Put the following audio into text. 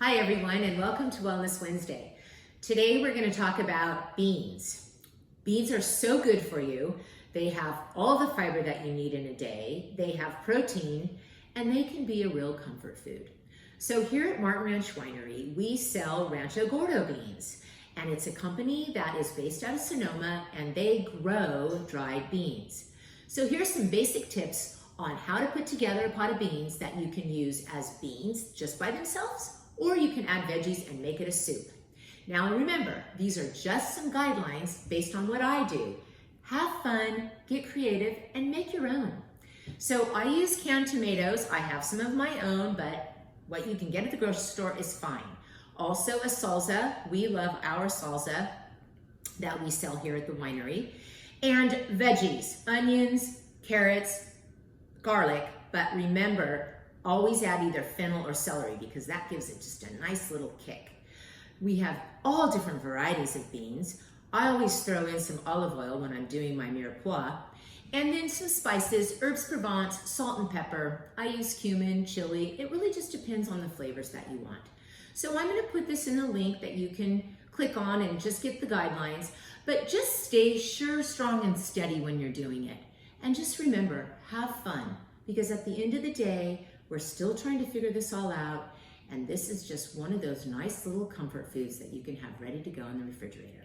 Hi everyone, and welcome to Wellness Wednesday. Today we're going to talk about beans. Beans are so good for you. They have all the fiber that you need in a day. They have protein, and they can be a real comfort food. So here at Martin Ranch Winery, we sell Rancho Gordo beans, and it's a company that is based out of Sonoma, and they grow dried beans. So here's some basic tips on how to put together a pot of beans that you can use as beans just by themselves, or you can add veggies and make it a soup. Now remember, these are just some guidelines based on what I do. Have fun, get creative, and make your own. So I use canned tomatoes. I have some of my own, but what you can get at the grocery store is fine. Also a salsa. We love our salsa that we sell here at the winery. And veggies, onions, carrots, garlic, but remember, always add either fennel or celery because that gives it just a nice little kick. We have all different varieties of beans. I always throw in some olive oil when I'm doing my mirepoix, and then some spices, herbes Provence, salt and pepper. I use cumin, chili. It really just depends on the flavors that you want. So I'm gonna put this in the link that you can click on and just get the guidelines, but just stay sure, strong, and steady when you're doing it. And just remember, have fun, because at the end of the day, we're still trying to figure this all out, and this is just one of those nice little comfort foods that you can have ready to go in the refrigerator.